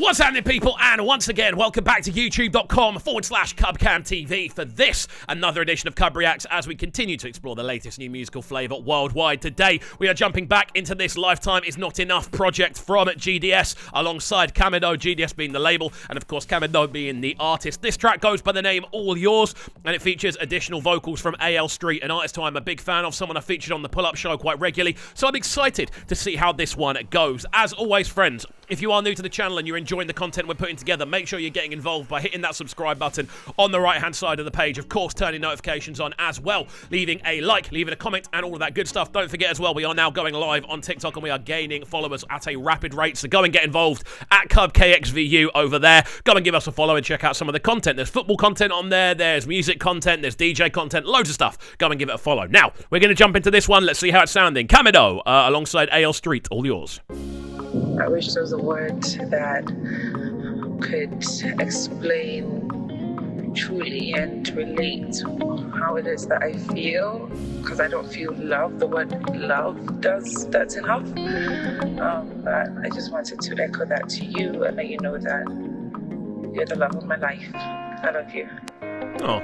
What's happening, people? And once again, welcome back to youtube.com/CubCamTV for this, another edition of Cubreacts, as we continue to explore the latest new musical flavour worldwide. Today, we are jumping back into this Lifetime Is Not Enough project from G.D.S, alongside Camidoh, G.D.S being the label, and of course Camidoh being the artist. This track goes by the name All Yours, and it features additional vocals from Aelstreet, an artist who I'm a big fan of, someone I featured on the Pull-Up Show quite regularly, so I'm excited to see how this one goes. As always, friends, if you are new to the channel and you're enjoying the content we're putting together, make sure you're getting involved by hitting that subscribe button on the right-hand side of the page. Of course, turning notifications on as well, leaving a like, leaving a comment, and all of that good stuff. Don't forget as well, we are now going live on TikTok and we are gaining followers at a rapid rate, so go and get involved at CubKXVU over there. Go and give us a follow and check out some of the content. There's football content on there, there's music content, there's DJ content, loads of stuff. Go and give it a follow. Now, we're going to jump into this one. Let's see how it's sounding. Camidoh, alongside Aelstreet, All Yours. I wish there was a word that could explain truly and relate to how it is that I feel, because I don't feel love. The word love does, that's enough. But I just wanted to echo that to you and let you know that you're the love of my life. I love you. Oh,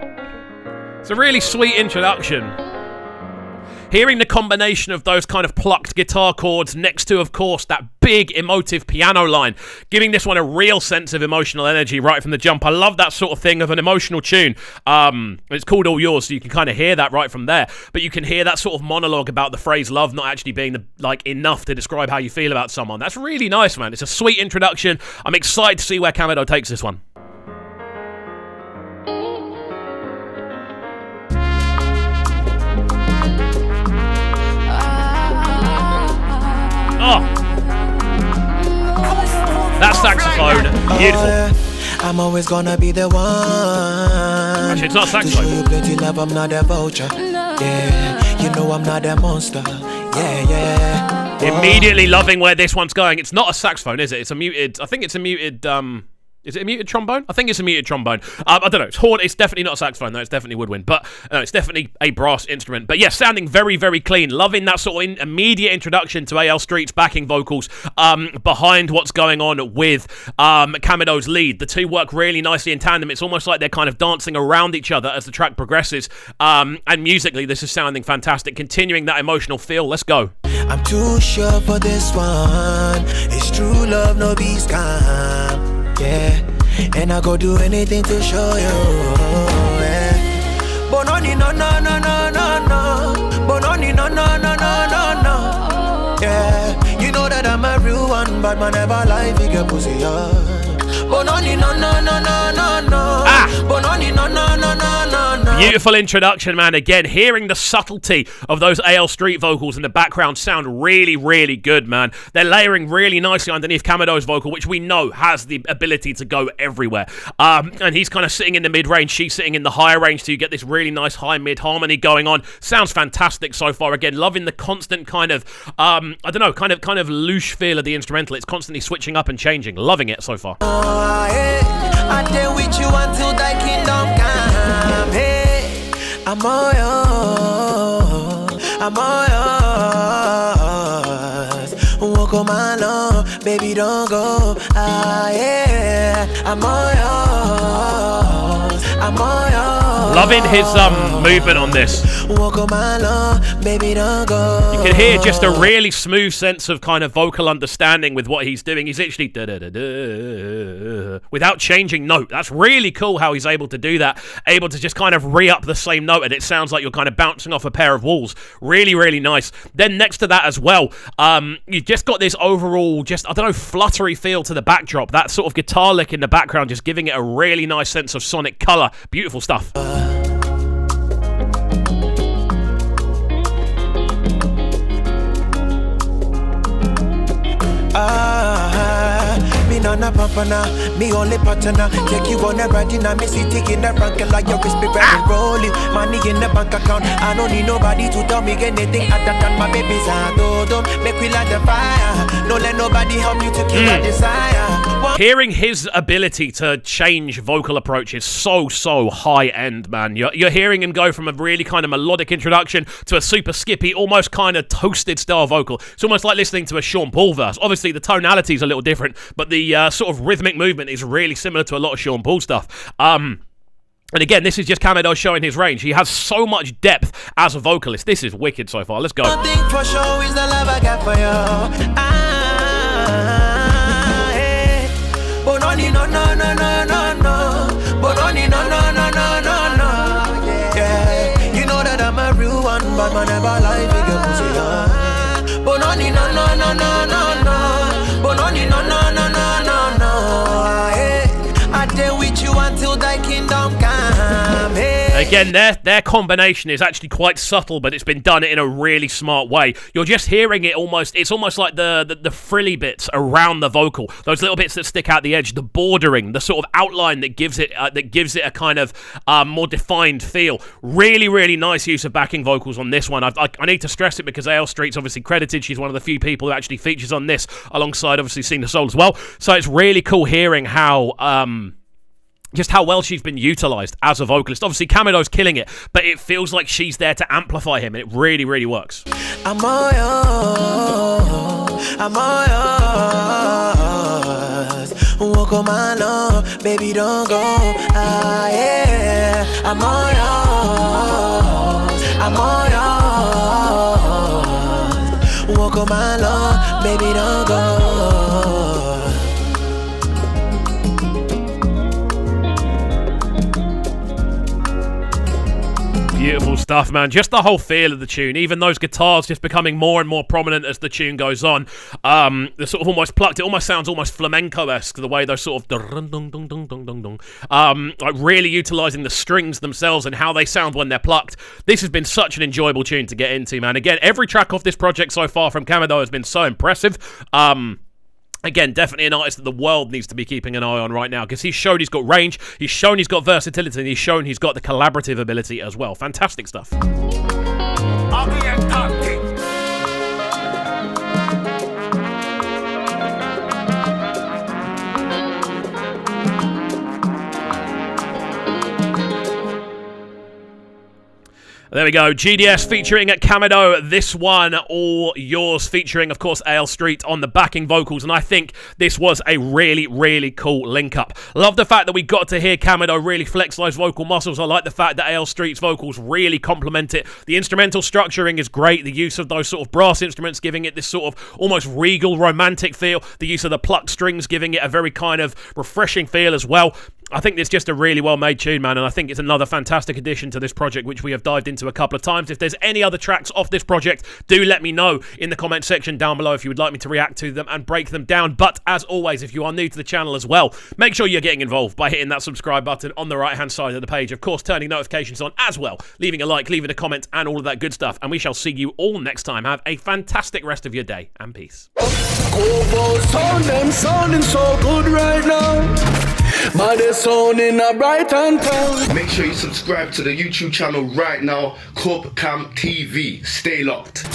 it's a really sweet introduction. Hearing the combination of those kind of plucked guitar chords next to, of course, that big emotive piano line, giving this one a real sense of emotional energy right from the jump. I love that sort of thing of an emotional tune. It's called All Yours, so you can kind of hear that right from there. But you can hear that sort of monologue about the phrase love not actually being enough to describe how you feel about someone. That's really nice, man. It's a sweet introduction. I'm excited to see where Camidoh takes this one. Oh, that saxophone, beautiful. I'm always gonna be the one. Actually, it's not a saxophone. To show you plenty love, I'm not a vulture. Yeah, you know I'm not a monster. Yeah. Immediately loving where this one's going. It's not a saxophone, is it? It's a muted. I think it's a muted. Is it a muted trombone? I think it's a muted trombone. I don't know. It's horn. It's definitely not a saxophone, though. It's definitely woodwind. But it's definitely a brass instrument. But yeah, sounding very, very clean. Loving that sort of immediate introduction to Aelstreet's backing vocals behind what's going on with Camidoh's lead. The two work really nicely in tandem. It's almost like they're kind of dancing around each other as the track progresses. And musically, this is sounding fantastic. Continuing that emotional feel. Let's go. I'm too sure for this one. It's true love, no be scam. Yeah, and I go do anything to show you. Yeah. Bononi no. Bononi no. Yeah, you know that I'm a real one, but man never lie, figure pussy. Bononi no. Bononi no. Beautiful introduction, man. Again, hearing the subtlety of those Aelstreet vocals in the background sound really, really good, man. They're layering really nicely underneath Camidoh's vocal, which we know has the ability to go everywhere. And he's kind of sitting in the mid-range, she's sitting in the higher range, so you get this really nice high-mid harmony going on. Sounds fantastic so far. Again, loving the constant kind of, kind of louche feel of the instrumental. It's constantly switching up and changing. Loving it so far. I stay with you until thy kingdom come. Hey, I'm all yours. Walk on my lawn, baby, don't go. I'm all yours. Loving his movement on this. Walk on my lawn, baby, don't go. You can hear just a really smooth sense of kind of vocal understanding with what he's doing. He's actually without changing note. That's really cool how he's able to do that. Able to just kind of re-up the same note, and it sounds like you're kind of bouncing off a pair of walls. Really, really nice. Then next to that as well, you've just got this overall, fluttery feel to the backdrop. That sort of guitar lick in the background, just giving it a really nice sense of sonic color. Beautiful stuff. Me nana pampana, me only partner. Take you on a ride in a missy taking the rank like your crispy bread rolling. Money in the bank account. I don't need nobody to tell me anything other than my baby's don't make we light the fire. Don't let nobody help you to kill my desire. Hearing his ability to change vocal approach is so high end, man. You're hearing him go from a really kind of melodic introduction to a super skippy, almost kind of toasted style vocal. It's almost like listening to a Sean Paul verse. Obviously, the tonality is a little different, but the sort of rhythmic movement is really similar to a lot of Sean Paul stuff. And again, this is just Camidoh showing his range. He has so much depth as a vocalist. This is wicked so far. Let's go. One thing for sure is the love I got for you. But only no. But only no. Yeah. You know that I'm a real one, but man never lie to get pussy. But only no. But only no. I dare with you until thy kingdom come. Again, their combination is actually quite subtle, but it's been done in a really smart way. You're just hearing it almost, it's almost like the frilly bits around the vocal, those little bits that stick out the edge, the bordering, the sort of outline that gives it a kind of more defined feel. Really nice use of backing vocals on this one. I need to stress it because Aelstreet's obviously credited. She's one of the few people who actually features on this, alongside obviously Sing the Soul as well. So it's really cool hearing how just how well she's been utilised as a vocalist. Obviously, Camidoh's killing it, but it feels like she's there to amplify him, and it really works. I'm all yours. Walk on my lawn, baby, don't go. Yeah. I'm all yours. Walk on my lawn, baby, don't go. Beautiful stuff, man. Just the whole feel of the tune. Even those guitars just becoming more and more prominent as the tune goes on. They're sort of almost plucked. It almost sounds almost flamenco-esque, the way those sort of like really utilising the strings themselves and how they sound when they're plucked. This has been such an enjoyable tune to get into, man. Again, every track off this project so far from Camidoh has been so impressive. Again, definitely an artist that the world needs to be keeping an eye on right now, because he's shown he's got range, he's shown he's got versatility, and he's shown he's got the collaborative ability as well. Fantastic stuff. There we go, G.D.S featuring at Camidoh, this one all yours, featuring of course Aelstreet on the backing vocals, and I think this was a really cool link up. Love the fact that we got to hear Camidoh really flex those vocal muscles. I like the fact that Aelstreet's vocals really complement it. The instrumental structuring is great, the use of those sort of brass instruments giving it this sort of almost regal romantic feel, the use of the plucked strings giving it a very kind of refreshing feel as well. I think it's just a really well-made tune, man, and I think it's another fantastic addition to this project, which we have dived into a couple of times. If there's any other tracks off this project, do let me know in the comment section down below if you would like me to react to them and break them down. But as always, if you are new to the channel as well, make sure you're getting involved by hitting that subscribe button on the right-hand side of the page. Of course, turning notifications on as well, leaving a like, leaving a comment, and all of that good stuff. And we shall see you all next time. Have a fantastic rest of your day, and peace. Sounding so good right now. My sounding a bright and town. Make sure you subscribe to the YouTube channel right now, Cubreacts TV. Stay locked.